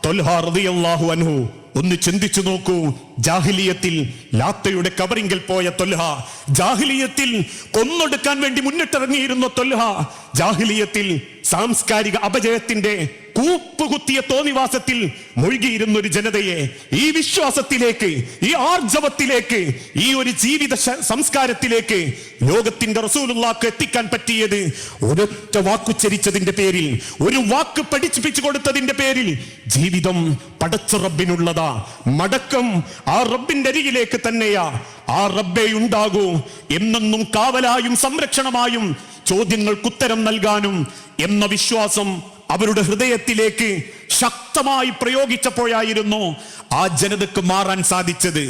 ത്വൽഹാ റളിയല്ലാഹു അൻഹു ഒന്ന് ചിന്തിച്ചു നോക്കൂ. ജാഹിലിയത്തിൽ ലാത്തയുടെ കബറിങ്കിൽ പോയ ത്വൽഹ, ജാഹിലിയത്തിൽ കൊന്നൊടുക്കാൻ വേണ്ടി മുന്നിട്ടിറങ്ങിയിരുന്ന ത്വൽഹ, ജാഹിലിയത്തിൽ സാംസ്കാരിക അപജയത്തിന്റെ കൂപ്പുകുത്തിയ തോന്നിവാസത്തിൽ മുഴുകിയിരുന്ന ഒരു ജനതയെ ഈ വിശ്വാസത്തിലേക്ക്, ഈ ആർജവത്തിലേക്ക്, ഈ ഒരു ജീവിത സംസ്കാരത്തിലേക്ക് ലോകത്തിന്റെ റസൂലുള്ളാഹിക്ക് എത്തിക്കാൻ പറ്റിയത് ഒരൊറ്റ വാക്കുച്ചരിച്ചതിന്റെ പേരിൽ, ഒരു വാക്ക് പഠിപ്പിച്ചു കൊടുത്തതിന്റെ പേരിൽ. ജീവിതം പടച്ച റബ്ബിനുള്ളതാ, മടക്കം ആ റബ്ബിന്റെ അരികിലേക്ക് തന്നെയാ. ആ റബ്ബേ ഉണ്ടാകൂ എന്നെന്നും കാവലായും സംരക്ഷണമായും ചോദ്യങ്ങൾക്കുത്തരം നൽകാനും എന്ന വിശ്വാസം അവരുടെ ഹൃദയത്തിലേക്ക് ശക്തമായി പ്രയോഗിച്ചപ്പോഴായിരുന്നു ആ ജനതക്ക് മാറാൻ സാധിച്ചത്.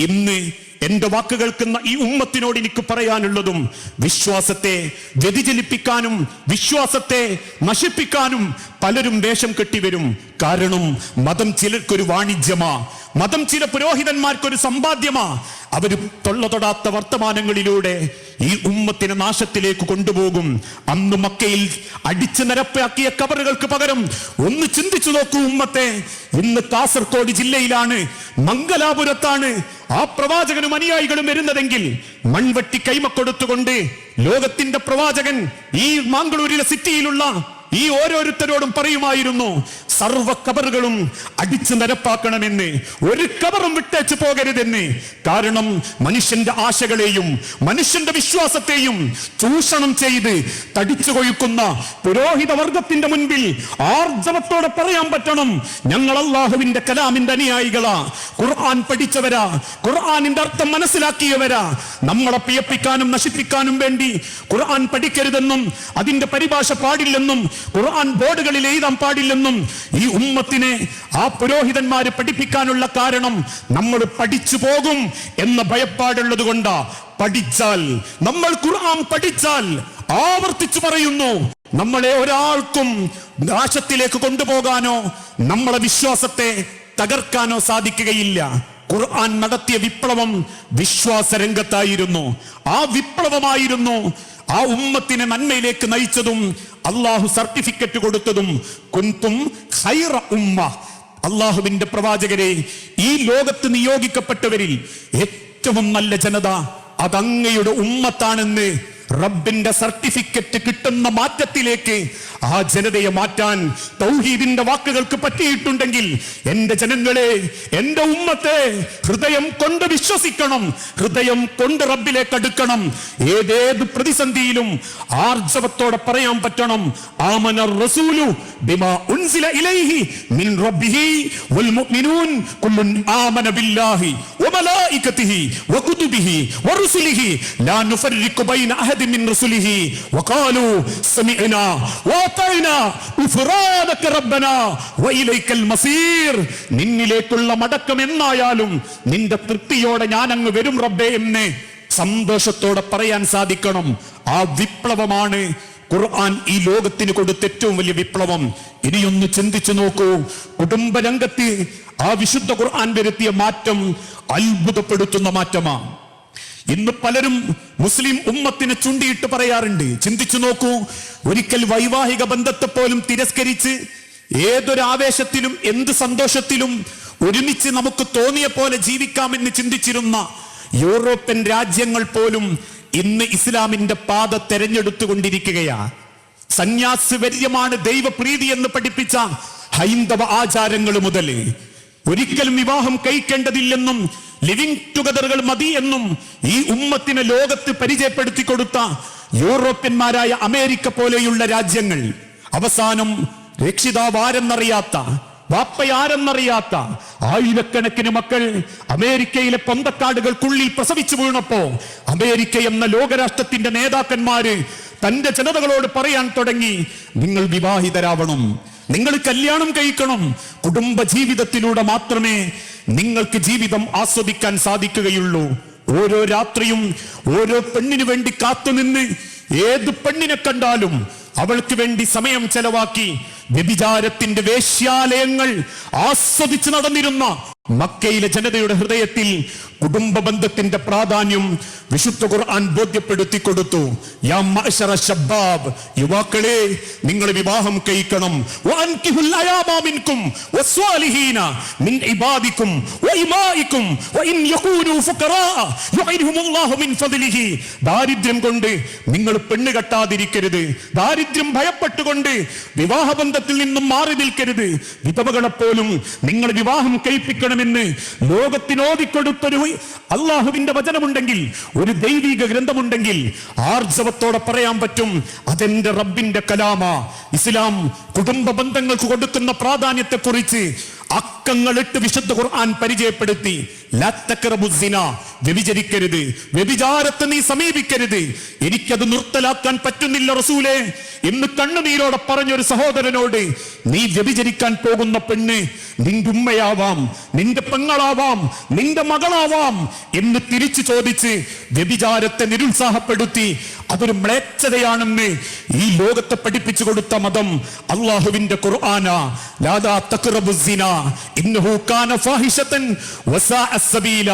ഇന്ന് എന്റെ വാക്ക് കേൾക്കുന്ന ഈ ഉമ്മത്തിനോട് എനിക്ക് പറയാനുള്ളതും, വിശ്വാസത്തെ വ്യതിചലിപ്പിക്കാനും വിശ്വാസത്തെ നശിപ്പിക്കാനും പലരും വേഷം കെട്ടിവരും. കാരണം മതം ചിലർക്കൊരു വാണിജ്യമാ, മതം ചില പുരോഹിതന്മാർക്കൊരു സമ്പാദ്യമാ. അവര് തൊള്ളതൊടാത്ത വർത്തമാനങ്ങളിലൂടെ ഈ ഉമ്മത്തിനെ നാശത്തിലേക്ക് കൊണ്ടുപോകും. അന്ന് മക്കയിൽ അടിച്ചു നിരപ്പാക്കിയ കബറുകൾക്ക് പകരം ഒന്ന് ചിന്തിച്ചു നോക്കൂ ഉമ്മത്തെ. ഇന്ന് കാസർഗോഡ് ജില്ലയിലാണ്, മംഗലാപുരത്താണ് ആ പ്രവാചകനും അനുയായികളും വരുന്നതെങ്കിൽ മൺവെട്ടി കൈമക്കൊടുത്തുകൊണ്ട് ലോകത്തിന്റെ പ്രവാചകൻ ഈ മാംഗ്ലൂരിലെ സിറ്റിയിലുള്ള ഈ ഓരോരുത്തരോടും പറയുമായിരുന്നു, സർവ കബറുകളും അടിച്ചു നിരപ്പാക്കണമെന്ന്, ഒരു കബറും വിട്ടേച്ചു പോകരുതെന്ന്. കാരണം മനുഷ്യന്റെ ആശകളെയും മനുഷ്യന്റെ വിശ്വാസത്തെയും ചൂഷണം ചെയ്ത് തടിച്ചു കൊഴുക്കുന്ന പുരോഹിത വർഗത്തിന്റെ മുൻപിൽ ആർജവത്തോടെ പറയാൻ പറ്റണം, ഞങ്ങൾ അല്ലാഹുവിന്റെ കലാമിന്റെ അനുയായികളാ, ഖുർആൻ പഠിച്ചവരാ, ഖുർആനിന്റെ അർത്ഥം മനസ്സിലാക്കിയവരാ. നമ്മളെ പിയപ്പിക്കാനും നശിപ്പിക്കാനും വേണ്ടി ഖുർആൻ പഠിക്കരുതെന്നും അതിന്റെ പരിഭാഷ പാടില്ലെന്നും ഖുർആൻ ബോർഡുകളിൽ എഴുതാൻ പാടില്ലെന്നും ഈ ഉമ്മത്തിനെ ആ പുരോഹിതന്മാര് പഠിപ്പിക്കാനുള്ള കാരണം നമ്മൾ പഠിച്ചു പോകും എന്ന ഭയപ്പാടുള്ളത് കൊണ്ടാ. പഠിച്ചാൽ, നമ്മൾ ഖുർആൻ പഠിച്ചാൽ, ആവർത്തിച്ചു പറയുന്നു, നമ്മളെ ഒരാൾക്കും നാശത്തിലേക്ക് കൊണ്ടുപോകാനോ നമ്മളെ വിശ്വാസത്തെ തകർക്കാനോ സാധിക്കുകയില്ല. ഖുർആൻ നടത്തിയ വിപ്ലവം വിശ്വാസ രംഗത്തായിരുന്നു. ആ വിപ്ലവമായിരുന്നു ആ ഉമ്മത്തിനെ നന്മയിലേക്ക് നയിച്ചതും അള്ളാഹു സർട്ടിഫിക്കറ്റ് കൊടുത്തതും. കുൻതും ഖൈറ ഉമ്മ, അള്ളാഹുവിന്റെ പ്രവാചകരെ, ഈ ലോകത്ത് നിയോഗിക്കപ്പെട്ടവരിൽ ഏറ്റവും നല്ല ജനത അതങ്ങയുടെ ഉമ്മത്താണെന്ന് റബ്ബിന്റെ സർട്ടിഫിക്കറ്റ് കിട്ടുന്ന മാറ്റത്തിലേക്ക് ആ ജനതയെ മാറ്റാൻ തൗഹീദിന്റെ വാക്കുകൾക്ക് പറ്റിയിട്ടുണ്ടെങ്കിൽ, എന്റെ ജനങ്ങളെ, എന്റെ ഉമ്മത്തെ ഹൃദയം കൊണ്ട് വിശ്വസിക്കണം, ഹൃദയം കൊണ്ട് റബ്ബിലേക്ക് അടുക്കണം. ഏതേത് പ്രതിസന്ധിയിലും ആർജവത്തോടെ പറയാൻ പറ്റണം, ആമന റസൂലു ബിമാ ഉൻസില ഇലൈഹി മിൻ റബ്ബിഹി വൽ മുഅ്മിനൂൻ കുല്ലുൻ ആമന ബില്ലാഹി വമലായികതിഹി വകുതുബിഹി വറുസുലിഹി ലാ നുഫർരിഖു ബൈന അഹദി മിൻ റസുലിഹി വഖാലു സമിഅനാ നിന്നിലേക്കുള്ള മടക്കം എന്നായാലും നിന്റെ തൃപ്തിയോടെ ഞാൻ അങ്ങ് വരും റബ്ബേ എന്ന് സന്തോഷത്തോടെ പറയാൻ സാധിക്കണം. ആ വിപ്ലവമാണ് ഖുർആൻ ഈ ലോകത്തിന് കൊടുത്ത ഏറ്റവും വലിയ വിപ്ലവം. ഇനിയൊന്ന് ചിന്തിച്ചു നോക്കൂ, കുടുംബരംഗത്ത് ആ വിശുദ്ധ ഖുർആൻ വരുത്തിയ മാറ്റം അത്ഭുതപ്പെടുത്തുന്ന മാറ്റമാണ്. ഇന്ന് പലരും മുസ്ലിം ഉമ്മത്തിനെ ചൂണ്ടിയിട്ട് പറയാറുണ്ട്, ചിന്തിച്ചു നോക്കൂ, ഒരിക്കൽ വൈവാഹിക ബന്ധത്തെ പോലും തിരസ്കരിച്ച് ഏതൊരു ആവേശത്തിലും എന്ത് സന്തോഷത്തിലും ഒരുമിച്ച് നമുക്ക് തോന്നിയ പോലെ ജീവിക്കാമെന്ന് ചിന്തിച്ചിരുന്ന യൂറോപ്യൻ രാജ്യങ്ങൾ പോലും ഇന്ന് ഇസ്ലാമിന്റെ പാത തെരഞ്ഞെടുത്തുകൊണ്ടിരിക്കുകയാ. സന്യാസി വര്യമാണ് ദൈവപ്രീതി എന്ന് പഠിപ്പിച്ച ഹൈന്ദവ ആചാരങ്ങൾ മുതൽ ഒരിക്കലും വിവാഹം കഴിക്കേണ്ടതില്ലെന്നും ലിവിംഗ് ടുഗദറുകൾ മതി എന്നും ഈ ഉമ്മത്തിനെ ലോകത്ത് പരിചയപ്പെടുത്തി കൊടുത്ത യൂറോപ്യന്മാരായ അമേരിക്ക പോലെയുള്ള രാജ്യങ്ങൾ, അവസാനം രക്ഷിതാവ് ആരെന്നറിയാത്ത, വാപ്പയാരെന്നറിയാത്ത ആയിരക്കണക്കിന് മക്കൾ അമേരിക്കയിലെ പൊന്തക്കാടുകൾക്കുള്ളിൽ പ്രസവിച്ചു വീണപ്പോ അമേരിക്ക എന്ന ലോകരാഷ്ട്രത്തിന്റെ നേതാക്കന്മാര് തന്റെ ജനതകളോട് പറയാൻ തുടങ്ങി, നിങ്ങൾ വിവാഹിതരാവണം, നിങ്ങൾ കല്യാണം കഴിക്കണം, കുടുംബ ജീവിതത്തിലൂടെ മാത്രമേ നിങ്ങൾക്ക് ജീവിതം ആസ്വദിക്കാൻ സാധിക്കുകയുള്ളൂ. ഓരോ രാത്രിയും ഓരോ പെണ്ണിനു വേണ്ടി കാത്തുനിന്ന് ഏത് പെണ്ണിനെ കണ്ടാലും അവൾക്ക് വേണ്ടി സമയം ചെലവാക്കി വ്യഭിചാരത്തിന്റെ വേശ്യാലയങ്ങൾ ആസ്വദിച്ച് നടന്നിരുന്ന മക്കയിലെ ജനതയുടെ ഹൃദയത്തിൽ കുടുംബ ബന്ധത്തിന്റെ പ്രാധാന്യം വിശുദ്ധ ഖുർആൻ ബോധ്യപ്പെടുത്തി കൊടുത്തു. യാ മഅ്ശറ ശബ്ബാബ്, യുവാക്കളെ നിങ്ങൾ വിവാഹം കഴിക്കണം. വഅൻകിഹുൽ അയാമാ മിൻകും വസ്വാലിഹീന മിൻ ഇബാദിക്കും വഇമാഇക്കും വഇൻ യകൂനു ഫുഖറാ യുഇൻഹുമുല്ലാഹു മിൻ ഫദ്ലിഹി. ദാരിദ്ര്യം കൊണ്ട് നിങ്ങൾ പെണ്ണ് കെട്ടാതിരിക്കരുത്. ദാരിദ്ര്യം ഭയപ്പെട്ടുകൊണ്ട് വിവാഹബന്ധത്തിൽ നിന്നും മാറി നിൽക്കരുത്. വിധവകളെ പോലും നിങ്ങൾ വിവാഹം കഴിപ്പിക്കണമെന്ന് ലോകത്തിനോദിക്കൊടുത്തൊരു അള്ളാഹുവിന്റെ വചനമുണ്ടെങ്കിൽ, ഒരു ദൈവിക ഗ്രന്ഥമുണ്ടെങ്കിൽ ആർജവത്തോടെ പറയാൻ പറ്റും, അതെന്റെ റബ്ബിന്റെ കലാമാ. ഇസ്ലാം കുടുംബ ബന്ധങ്ങൾക്ക് കൊടുക്കുന്ന പ്രാധാന്യത്തെ കുറിച്ച് അക്കങ്ങളിട്ട് വിശുദ്ധ ഖുർആൻ പരിചയപ്പെടുത്തി. ലാ തഖറബുസ് സിന, വ്യഭിചരിക്കരുത്, വ്യഭിചാരത്തെ നീ സമീപിക്കരുത്. എനിക്കത് നിർത്തലാക്കാൻ പറ്റുന്നില്ല റസൂലേ എന്ന് കണ്ണുനീരോടെ പറഞ്ഞൊരു സഹോദരനോട്, നീ വ്യഭിചരിക്കാൻ പോകുന്ന പെണ്ണ് നിന്റെ ഉമ്മയാവാം, നിന്റെ പെങ്ങളാവാം, നിന്റെ മകളാവാം എന്ന് തിരിച്ചു ചോദിച്ച് വ്യഭിചാരത്തെ നിരുത്സാഹപ്പെടുത്തി അതൊരു മ്ലേച്ഛതയാണെന്ന് ഈ ലോകത്തെ പഠിപ്പിച്ചു കൊടുത്ത മതം അള്ളാഹുവിന്റെ ഖുർആനാ. ലാ തഖറബുസ് സിന ഇന്നഹു കാന ഫാഹിശതൻ വസാഅ സബീല.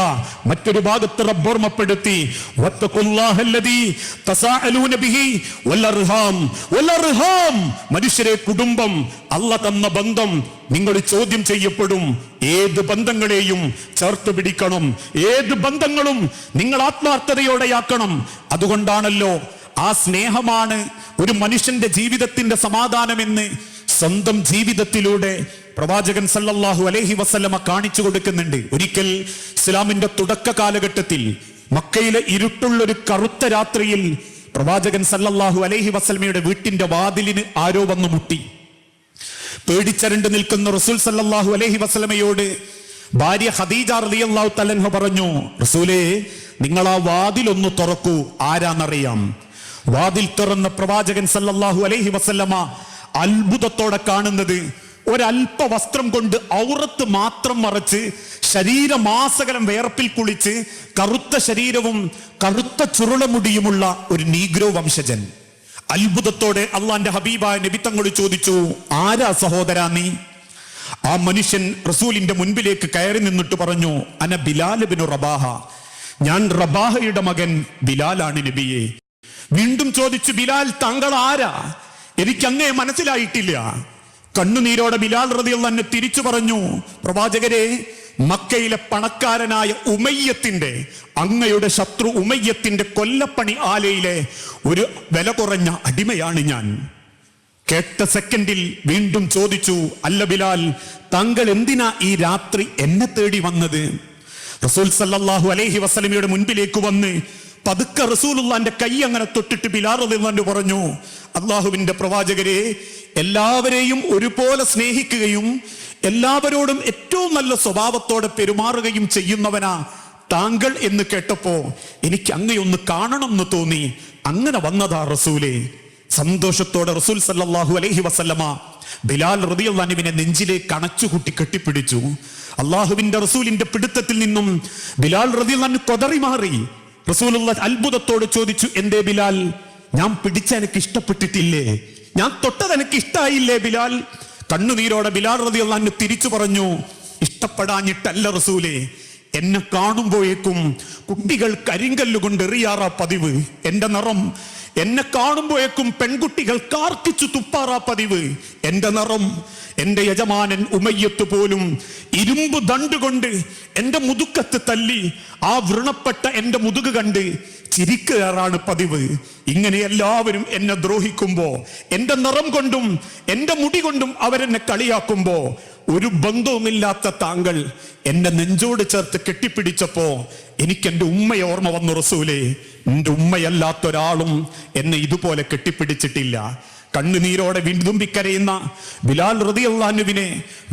മറ്റൊരു ഭാഗത്ത് റബ്ബ് ഓർമ്മപ്പെടുത്തി, വത്തഖുല്ലാഹല്ലദീ തസാഅലൂന ബിഹി വൽഅർഹാം. വൽഅർഹാം, മനുഷ്യരെ കുടുംബം, അല്ലാഹ് തന്ന ബന്ധം നിങ്ങൾ ചോദ്യം ചെയ്യപ്പെടും. ഏത് ബന്ധങ്ങളെയും ചേർത്ത് പിടിക്കണം, ഏത് ബന്ധങ്ങളും നിങ്ങൾ ആത്മാർത്ഥതയോടെയാക്കണം. അതുകൊണ്ടാണല്ലോ ആ സ്നേഹമാണ് ഒരു മനുഷ്യന്റെ ജീവിതത്തിന്റെ സമാധാനമെന്ന് സ്വന്തം ജീവിതത്തിലൂടെ പ്രവാചകൻ സല്ലല്ലാഹു അലൈഹി വസല്ലമ കാണിച്ചു കൊടുക്കുന്നുണ്ട്. ഒരിക്കൽ ഇസ്ലാമിന്റെ തുടക്ക കാലഘട്ടത്തിൽ മക്കയിലെ ഇരുട്ടുള്ളൊരു കറുത്ത രാത്രിയിൽ പ്രവാചകൻ സല്ലല്ലാഹു അലൈഹി വസല്ലമയുടെ വീട്ടിന്റെ വാതിലിന് ആരോ വന്നു മുട്ടി. പേടിച്ചരണ്ട് നിൽക്കുന്ന റസൂൽ സല്ലല്ലാഹു അലൈഹി വസല്ലമയോട് ഭാര്യ ഖദീജ റളിയല്ലാഹു തആല അൻഹ പറഞ്ഞു, റസൂലേ നിങ്ങൾ ആ വാതിലൊന്ന് തുറക്കൂ, ആരാന്നറിയാം. വാതിൽ തുറന്ന പ്രവാചകൻ സല്ലല്ലാഹു അലൈഹി വസല്ലമ അത്ഭുതത്തോടെ കാണുന്നത് ഒരല്പ വസ്ത്രം കൊണ്ട് ഔറത്ത് മാത്രം മറച്ച് ശരീരമാസകലം വേർപ്പിൽ കുളിച്ച് കറുത്ത ശരീരവും കറുത്ത ചുരുളമുടിയുമുള്ള ഒരു നീഗ്രോ വംശജൻ. അത്ഭുതത്തോടെ അള്ളാന്റെ ഹബീബായ നബി തങ്ങൾ ചോദിച്ചു, ആരാ സഹോദരാ നീ? ആ മനുഷ്യൻ റസൂലിന്റെ മുൻപിലേക്ക് കയറി നിന്നിട്ട് പറഞ്ഞു, അന ബിലാൽ ഇബ്നു റബാഹ, ഞാൻ റബാഹയുടെ മകൻ ബിലാലാണ് നബിയെ. വീണ്ടും ചോദിച്ചു, ബിലാൽ താങ്കൾ ആരാ? എനിക്ക് അങ്ങേ മനസ്സിലായിട്ടില്ല. കണ്ണുനീരോടെ ബിലാൽ റളിയല്ലാഹു അൻഹു തിരിച്ചു പറഞ്ഞു, പ്രവാചകരെ, മക്കയിലെ പണക്കാരനായ ഉമയ്യത്തിന്റെ, അങ്ങയുടെ ശത്രു ഉമയ്യത്തിന്റെ കൊല്ലപ്പണി ആലയിലെ ഒരു വില കുറഞ്ഞ അടിമയാണ് ഞാൻ. കേട്ട സെക്കൻഡിൽ വീണ്ടും ചോദിച്ചു, അല്ല ബിലാൽ, താങ്കൾ എന്തിനാ ഈ രാത്രി എന്നെ തേടി വന്നത്? റസൂൽ സല്ലല്ലാഹു അലൈഹി വസല്ലമയുടെ മുൻപിലേക്ക് വന്ന് പതുക്കെ റസൂലുള്ളാന്റെ കൈ അങ്ങനെ തൊട്ടിട്ട് ബിലാൽ റളിയല്ലാഹു അൻഹു പറഞ്ഞു, അള്ളാഹുവിന്റെ പ്രവാചകരെ, എല്ലാവരെയും ഒരുപോലെ സ്നേഹിക്കുകയും എല്ലാവരോടും ഏറ്റവും നല്ല സ്വഭാവത്തോടെ പെരുമാറുകയും ചെയ്യുന്നവനാ താങ്കൾ എന്ന് കേട്ടപ്പോ എനിക്ക് അങ്ങയൊന്ന് കാണണം എന്ന് തോന്നി, അങ്ങനെ വന്നതാ റസൂലേ. സന്തോഷത്തോടെ റസൂൽ സല്ലല്ലാഹു അലൈഹി വസല്ലമ ബിലാൽ റളിയല്ലാഹു അൻഹുവിനെ നെഞ്ചിലേക്ക് അണച്ചുകൂട്ടി കെട്ടിപ്പിടിച്ചു. അള്ളാഹുവിന്റെ റസൂലിന്റെ പിടുത്തത്തിൽ നിന്നും ബിലാൽ റളിയല്ലാഹു അൻഹു കൊതറി മാറി. റസൂലുള്ളാഹി അത്ഭുതത്തോട് ചോദിച്ചു, എന്തേ ബിലാൽ, ഞാൻ പിടിച്ച എനിക്ക് ഇഷ്ടപ്പെട്ടിട്ടില്ലേ? ഞാൻ തൊട്ടത് എനിക്ക് ഇഷ്ടായില്ലേ ബിലാൽ? കണ്ണുനീരോടെ ബിലാൽ റളിയല്ലാഹു അൻഹു തിരിച്ചു പറഞ്ഞു, ഇഷ്ടപ്പെടാഞ്ഞിട്ടല്ല റസൂലേ, എന്നെ കാണുമ്പോഴേക്കും കുട്ടികൾ കരിങ്കല്ലുകൊണ്ട് എറിയാറാ പതിവ്. എന്റെ നിറം എന്നെ കാണുമ്പോഴേക്കും പെൺകുട്ടികൾ കാർക്കിച്ചു തുപ്പാറാ പതിവ്. എന്റെ നിറം എന്റെ യജമാനൻ ഉമയ്യത്ത് പോലും ഇരുമ്പ് ദണ്ടുകൊണ്ട് എന്റെ മുതുക്കത്ത് തല്ലി ആ വ്രണപ്പെട്ട എന്റെ മുതുക് കണ്ട് ചിരിക്കാറാണ് പതിവ്. ഇങ്ങനെ എല്ലാവരും എന്നെ ദ്രോഹിക്കുമ്പോ, എന്റെ നിറം കൊണ്ടും എന്റെ മുടി കൊണ്ടും അവരെന്നെ കളിയാക്കുമ്പോ, ഒരു ബന്ധവുമില്ലാത്ത താങ്കൾ എന്നെ നെഞ്ചോട് ചേർത്ത് കെട്ടിപ്പിടിച്ചപ്പോ എനിക്ക് എന്റെ ഉമ്മയെ ഓർമ്മ വന്നു റസൂലേ. എന്റെ ഉമ്മയല്ലാത്ത ഒരാളും എന്നെ ഇതുപോലെ കെട്ടിപ്പിടിച്ചിട്ടില്ല. കണ്ണുനീരോടെ വീണ്ടും കരയുന്ന ബിലാൽ റളിയല്ലാഹു അൻഹുവിനെ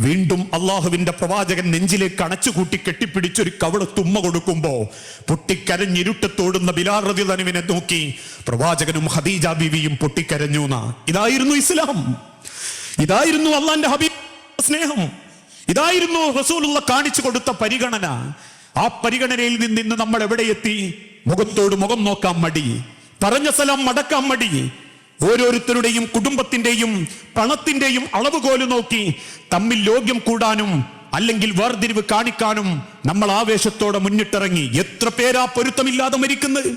വീണ്ടും അള്ളാഹുവിന്റെ പ്രവാചകൻ നെഞ്ചിലേക്ക് അണച്ചുകൂട്ടി കെട്ടിപ്പിടിച്ചൊരു കവളത്ത് ഉമ്മ കൊടുക്കുമ്പോ പൊട്ടിക്കരഞ്ഞിരുട്ടത്തോടുന്ന ബിലാൽ റളിയല്ലാഹു അൻഹുവിനെ നോക്കി പ്രവാചകനും ഖദീജ ബീവിയും പൊട്ടിക്കരഞ്ഞു. ഇതായിരുന്നു ഇസ്ലാം, ഇതായിരുന്നു അള്ളാന്റെ ഹബീബ് സ്നേഹം, ഇതായിരുന്നു റസൂലുള്ള കാണിച്ചു കൊടുത്ത പരിഗണന. ആ പരിഗണനയിൽ നിന്ന് നമ്മൾ എവിടെ എത്തി? മുഖത്തോട് മുഖം നോക്കാൻ മടി, പറഞ്ഞ സലാം മടക്കാൻ മടി, ഓരോരുത്തരുടെയും കുടുംബത്തിന്റെയും പണത്തിന്റെയും അളവുകോല് നോക്കി തമ്മിൽ ലോക്യം കൂടാനും അല്ലെങ്കിൽ വേർതിരിവ് കാണിക്കാനും നമ്മൾ ആവേശത്തോടെ മുന്നിട്ടിറങ്ങി. എത്ര പേരാ പൊരുത്തമില്ലാതെ മരിക്കുന്നത്?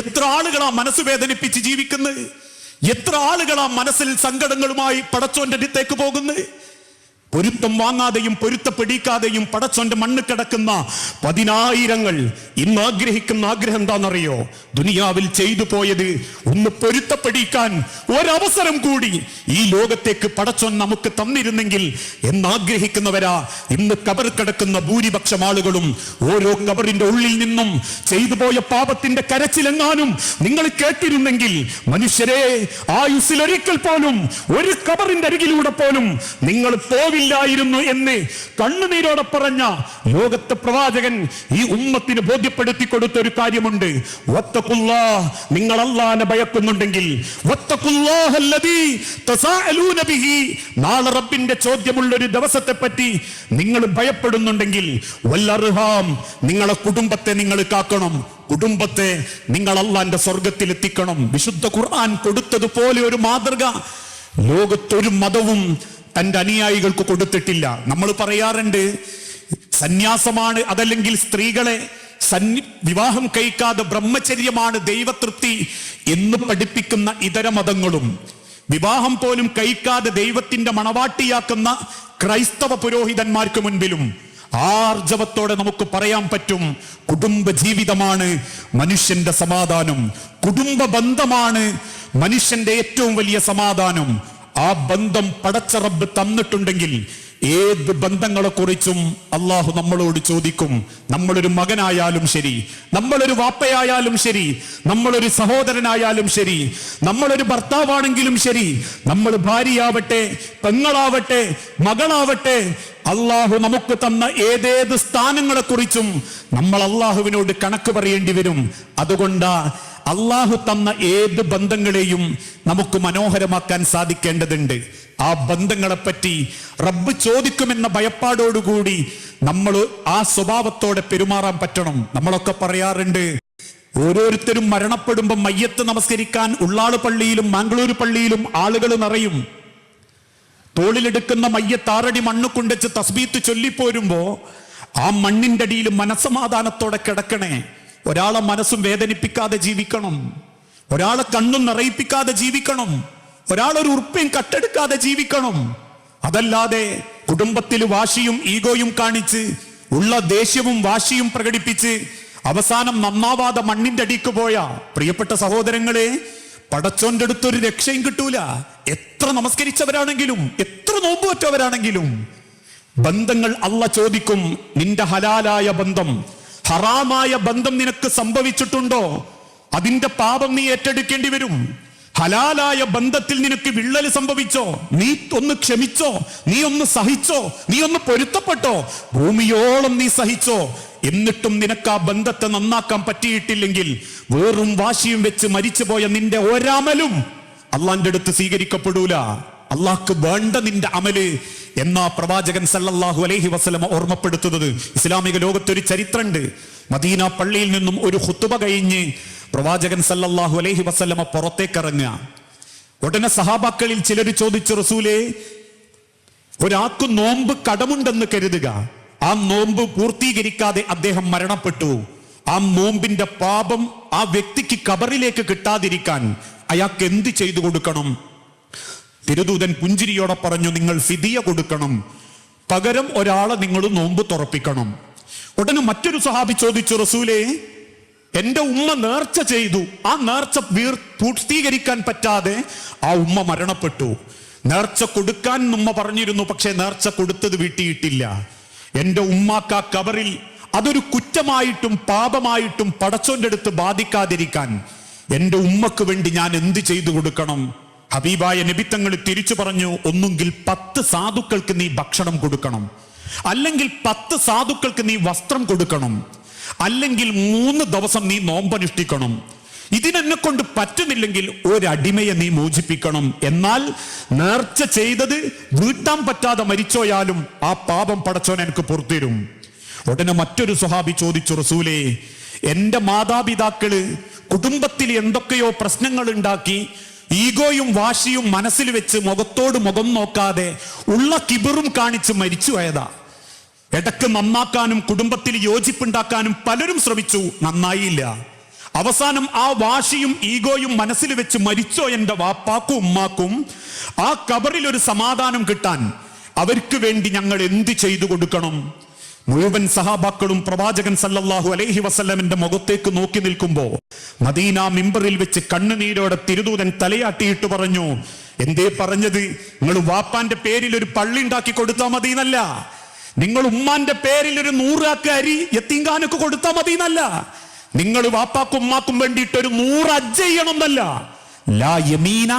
എത്ര ആളുകളാ മനസ്സ് വേദനിപ്പിച്ച് ജീവിക്കുന്നത്? എത്ര ആളുകളാ മനസ്സിൽ സങ്കടങ്ങളുമായി പടച്ചോന്റെ അടുത്തേക്ക് പോകുന്നത്? പൊരുത്തം വാങ്ങാതെയും പൊരുത്തപ്പെടിക്കാതെയും പടച്ചോന്റെ മണ്ണ് കിടക്കുന്ന പതിനായിരങ്ങൾ ഇന്ന് ആഗ്രഹിക്കുന്ന ആഗ്രഹം എന്താണെന്നറിയോ? ദുനിയാവിൽ ചെയ്തു പോയത് ഒന്ന് പൊരുത്തപ്പെടിക്കാൻ ഒരവസരം കൂടി ഈ ലോകത്തേക്ക് പടച്ചോൻ നമുക്ക് തന്നിരുന്നെങ്കിൽ എന്നാഗ്രഹിക്കുന്നവരാ ഇന്ന് കബർ കിടക്കുന്ന ഭൂരിപക്ഷം ആളുകളും. ഓരോ കബറിന്റെ ഉള്ളിൽ നിന്നും ചെയ്തു പോയ പാപത്തിന്റെ കരച്ചിലെങ്ങാനും നിങ്ങൾ കേട്ടിരുന്നെങ്കിൽ, മനുഷ്യരെ, ആയുസ്സിലൊരിക്കൽ പോലും ഒരു കബറിന്റെ അരികിലൂടെ പോലും നിങ്ങൾ പോവില്ല എന്ന് കണ്ണുനീരോടെ പറഞ്ഞ ലോകത്തെ പ്രവാചകൻ ഈ ഉമ്മത്തിന് ബോധ്യപ്പെടുത്തി കൊടുത്ത ഒരു കാര്യമുണ്ട്. നിങ്ങൾ അല്ലാഹുവിനെ ഭയക്കുന്നുണ്ടെങ്കിൽ, നാളെ റബ്ബിന്റെ ചോദ്യമുള്ള ഒരു ദിവസത്തെ പറ്റി നിങ്ങൾ ഭയപ്പെടുന്നുണ്ടെങ്കിൽ, നിങ്ങളെ കുടുംബത്തെ നിങ്ങൾ കാക്കണം. കുടുംബത്തെ നിങ്ങൾ അല്ലാഹുവിന്റെ സ്വർഗത്തിൽ എത്തിക്കണം. വിശുദ്ധ ഖുർആൻ കൊടുത്തതുപോലെ ഒരു മാതൃക ലോകത്തൊരു മതവും തന്റെ അനുയായികൾക്ക് കൊടുത്തിട്ടില്ല. നമ്മൾ പറയാറുണ്ട് സന്യാസമാണ്, അതല്ലെങ്കിൽ സ്ത്രീകളെ വിവാഹം കഴിക്കാതെ ബ്രഹ്മചര്യമാണ് ദൈവതൃപ്തി എന്ന് പഠിപ്പിക്കുന്ന ഇതര മതങ്ങളും, വിവാഹം പോലും കഴിക്കാതെ ദൈവത്തിന്റെ മണവാട്ടിയാക്കുന്ന ക്രൈസ്തവ പുരോഹിതന്മാർക്ക് മുൻപിലും ആർജവത്തോടെ നമുക്ക് പറയാൻ പറ്റും, കുടുംബ ജീവിതമാണ് മനുഷ്യന്റെ സമാധാനം, കുടുംബ ബന്ധമാണ് മനുഷ്യന്റെ ഏറ്റവും വലിയ സമാധാനം. ആ ബന്ധം പടച്ച റബ്ബ് തന്നിട്ടുണ്ടെങ്കിൽ ഏത് ബന്ധങ്ങളെ കുറിച്ചും അള്ളാഹു നമ്മളോട് ചോദിക്കും. നമ്മളൊരു മകനായാലും ശരി, നമ്മളൊരു വാപ്പയായാലും ശരി, നമ്മളൊരു സഹോദരനായാലും ശരി, നമ്മളൊരു ഭർത്താവാണെങ്കിലും ശരി, നമ്മൾ ഭാര്യയാവട്ടെ, പെങ്ങളാവട്ടെ, മകളാവട്ടെ, അള്ളാഹു നമുക്ക് തന്ന ഏതേത് സ്ഥാനങ്ങളെ കുറിച്ചും നമ്മൾ അള്ളാഹുവിനോട് കണക്ക് പറയേണ്ടി വരും. അതുകൊണ്ടാ അള്ളാഹു തന്ന ഏത് ബന്ധങ്ങളെയും നമുക്ക് മനോഹരമാക്കാൻ സാധിക്കേണ്ടതുണ്ട്. ആ ബന്ധങ്ങളെപ്പറ്റി റബ്ബ് ചോദിക്കുമെന്ന ഭയപ്പാടോടുകൂടി നമ്മൾ ആ സ്വഭാവത്തോടെ പെരുമാറാൻ പറ്റണം. നമ്മളൊക്കെ പറയാറുണ്ട്, ഓരോരുത്തരും മരണപ്പെടുമ്പോൾ മയ്യത്ത് നമസ്കരിക്കാൻ ഉള്ളാള് പള്ളിയിലും മാംഗ്ലൂർ പള്ളിയിലും ആളുകൾ നിറയും. തോളിലെടുക്കുന്ന മയ്യത്ത് 6 അടി മണ്ണ് കൊണ്ടുവച്ച് തസ്ബീത്ത് ചൊല്ലിപ്പോരുമ്പോ ആ മണ്ണിന്റെ അടിയിൽ മനസ്സമാധാനത്തോടെ കിടക്കണേ. ഒരാളെ മനസ്സും വേദനിപ്പിക്കാതെ ജീവിക്കണം, ഒരാളെ കണ്ണും നിറയിപ്പിക്കാതെ ജീവിക്കണം, ഒരാളൊരു ഉറുപ്പയും കട്ടെടുക്കാതെ ജീവിക്കണം. അതല്ലാതെ കുടുംബത്തിൽ വാശിയും ഈഗോയും കാണിച്ച്, ഉള്ള ദേഷ്യവും വാശിയും പ്രകടിപ്പിച്ച് അവസാനം നന്നാവാതെ മണ്ണിന്റെ അടിക്ക് പോയ പ്രിയപ്പെട്ട സഹോദരങ്ങളെ, പടച്ചോന്റെ അടുത്തൊരു രക്ഷയും കിട്ടൂല. എത്ര നമസ്കരിച്ചവരാണെങ്കിലും, എത്ര നോമ്പ് വെച്ചവരാണെങ്കിലും ബന്ധങ്ങൾ അള്ളാഹ് ചോദിക്കും. നിന്റെ ഹലാലായ ബന്ധം, ഹറാമായ ബന്ധം നിനക്ക് സംഭവിച്ചിട്ടുണ്ടോ? അതിന്റെ പാപം നീ ഏറ്റെടുക്കേണ്ടി വരും. ഹലാലായ ബന്ധത്തിൽ നിനക്ക് വിള്ളൽ സംഭവിച്ചോ? നീ ഒന്ന് ക്ഷമിച്ചോ? നീ ഒന്ന് സഹിച്ചോ? നീ ഒന്ന് പൊരുത്തപ്പെട്ടോ? ഭൂമിയോളം നീ സഹിച്ചോ? എന്നിട്ടും നിനക്ക് ആ ബന്ധത്തെ നന്നാക്കാൻ പറ്റിയിട്ടില്ലെങ്കിൽ, വേറും വാശിയും വെച്ച് മരിച്ചുപോയ നിന്റെ ഒരമലും അള്ളാന്റെ അടുത്ത് സ്വീകരിക്കപ്പെടൂല. അള്ളാഹ്ക്ക് വേണ്ട നിന്റെ അമല് എന്നാ പ്രവാചകൻ സല്ലല്ലാഹു അലൈഹി വസല്ലമ ഓർമ്മപ്പെടുത്തുന്നത്. ഇസ്ലാമിക ലോകത്തൊരു ചരിത്രമുണ്ട്. മദീന പള്ളിയിൽ നിന്നും ഒരു ഖുതുബ കഴിഞ്ഞ് പ്രവാചകൻ സല്ലല്ലാഹു അലൈഹി വസല്ലമ പുറത്തേക്ക് ഇറങ്ങുക. ഉടനെ സഹാബാക്കളിൽ ചിലർ ചോദിച്ചു, റസൂലേ, ഒരാൾക്ക് നോമ്പ് കടമുണ്ടെന്ന് കരുതുക, ആ നോമ്പ് പൂർത്തീകരിക്കാതെ അദ്ദേഹം മരണപ്പെട്ടു. ആ നോമ്പിന്റെ പാപം ആ വ്യക്തിക്ക് ഖബറിലേക്ക് കിട്ടാതിരിക്കാൻ അയാൾക്ക് എന്ത് ചെയ്തു കൊടുക്കണം? തിരുദൂതൻ പുഞ്ചിരിയോടെ പറഞ്ഞു, നിങ്ങൾ ഫിദിയ കൊടുക്കണം, പകരം ഒരാളെ നിങ്ങൾ നോമ്പ് തുറപ്പിക്കണം. ഉടനെ മറ്റൊരു സഹാബി ചോദിച്ചു, റസൂലേ, എന്റെ ഉമ്മ നേർച്ച ചെയ്തു, ആ നേർച്ച പൂർത്തീകരിക്കാൻ പറ്റാതെ ആ ഉമ്മ മരണപ്പെട്ടു. നേർച്ച കൊടുക്കാൻ ഉമ്മ പറഞ്ഞിരുന്നു, പക്ഷെ നേർച്ച കൊടുത്തത് വീട്ടിയിട്ടില്ല. എന്റെ ഉമ്മാക്ക് ആ കബറിൽ അതൊരു കുറ്റമായിട്ടും പാപമായിട്ടും പടച്ചോന്റെ അടുത്ത് ബാധിക്കാതിരിക്കാൻ എന്റെ ഉമ്മക്ക് വേണ്ടി ഞാൻ എന്ത് ചെയ്തു കൊടുക്കണം? ഹബീബായ നബിത്തങ്ങൾ തിരിച്ചു പറഞ്ഞു, ഒന്നുകിൽ 10 സാധുക്കൾക്ക് നീ ഭക്ഷണം കൊടുക്കണം, അല്ലെങ്കിൽ 10 സാധുക്കൾക്ക് നീ വസ്ത്രം കൊടുക്കണം, അല്ലെങ്കിൽ 3 ദിവസം നീ നോമ്പനുഷ്ഠിക്കണം. ഇതിനെന്നെ കൊണ്ട് പറ്റുന്നില്ലെങ്കിൽ ഒരടിമയെ നീ മോചിപ്പിക്കണം. എന്നാൽ നേർച്ച ചെയ്തത് വീട്ടാൻ പറ്റാതെ മരിച്ചോയാലും ആ പാപം പടച്ചോൻ എനിക്ക് പുറത്തുതരും. ഉടനെ മറ്റൊരു സ്വഹാബി ചോദിച്ചു, റസൂലേ, എന്റെ മാതാപിതാക്കള് കുടുംബത്തിൽ എന്തൊക്കെയോ പ്രശ്നങ്ങൾ ഉണ്ടാക്കി ഈഗോയും വാശിയും മനസ്സിൽ വെച്ച് മുഖത്തോട് മുഖം നോക്കാതെ ഉള്ള കിബിറും കാണിച്ച് മരിച്ചു പോയതാ. ഇടക്ക് നന്നാക്കാനും കുടുംബത്തിൽ യോജിപ്പുണ്ടാക്കാനും പലരും ശ്രമിച്ചു, നന്നായില്ല. അവസാനം ആ വാശിയും ഈഗോയും മനസ്സിൽ വെച്ച് മരിച്ചോ എന്റെ വാപ്പാക്കും ഉമ്മാക്കും. ആ ഖബറിൽ ഒരു സമാധാനം കിട്ടാൻ അവർക്ക് വേണ്ടി ഞങ്ങൾ എന്ത് ചെയ്തു കൊടുക്കണം? മുഴുവൻ സഹാബാക്കളും പ്രവാചകൻ സല്ലല്ലാഹു അലൈഹി വസല്ലമിന്റെ മുഖത്തേക്ക് നോക്കി നിൽക്കുമ്പോ മദീന മിമ്പറിൽ വെച്ച് കണ്ണുനീരോടെ തിരുദൂതൻ തലയാട്ടിയിട്ട് പറഞ്ഞു, എന്തേ പറഞ്ഞത്? നിങ്ങൾ വാപ്പാന്റെ പേരിൽ ഒരു പള്ളി ഉണ്ടാക്കി കൊടുത്താൽ മതി എന്നല്ല, നിങ്ങൾ ഉമ്മാന്റെ പേരിൽ ഒരു 100 ആക്ക് അരി യത്തീംഖാനക്ക് കൊടുത്താൽ മതി എന്നല്ല, നിങ്ങൾ വാപ്പാക്കും ഉമ്മാക്കും വേണ്ടിയിട്ട് ഒരു 100 ഹജ്ജ് ചെയ്യണം എന്നല്ല. ലാ യമീന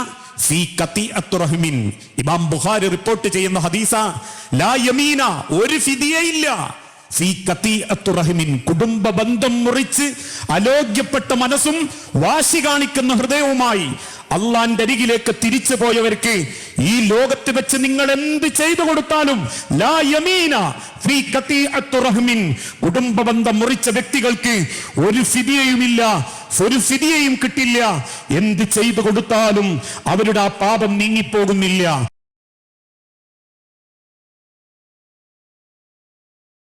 ഫീ ഖതീഅത്തു റഹ്മിൻ. ഇമാം ബുഖാരി റിപ്പോർട്ട് ചെയ്യുന്ന ഹദീസ. ലാ യമീന, ഒരു ഫിദിയയില്ല. ഫീ ഖതീഅത്തു റഹ്മിൻ, കുടുംബ ബന്ധം മുറിച്ച് അലോഗ്യപ്പെട്ട മനസ്സും വാശി കാണിക്കുന്ന ഹൃദയവുമായി അള്ളാന്റെ അരികിലേക്ക് തിരിച്ചു പോയവർക്ക് ഈ ലോകത്ത് വെച്ച് നിങ്ങൾ എന്ത് ചെയ്തു കൊടുത്താലും ലാ യമീന ഫീ ഖതീഅത്തു റഹ്മിൻ, കുടുംബ ബന്ധം മുറിച്ച വ്യക്തികൾക്ക് ഒരു ഫിദിയയുമില്ല, ഒരു ഫിദിയയും കിട്ടില്ല. എന്ത് ചെയ്തു കൊടുത്താലും അവരുടെ ആ പാപം നീങ്ങിപ്പോകുന്നില്ല.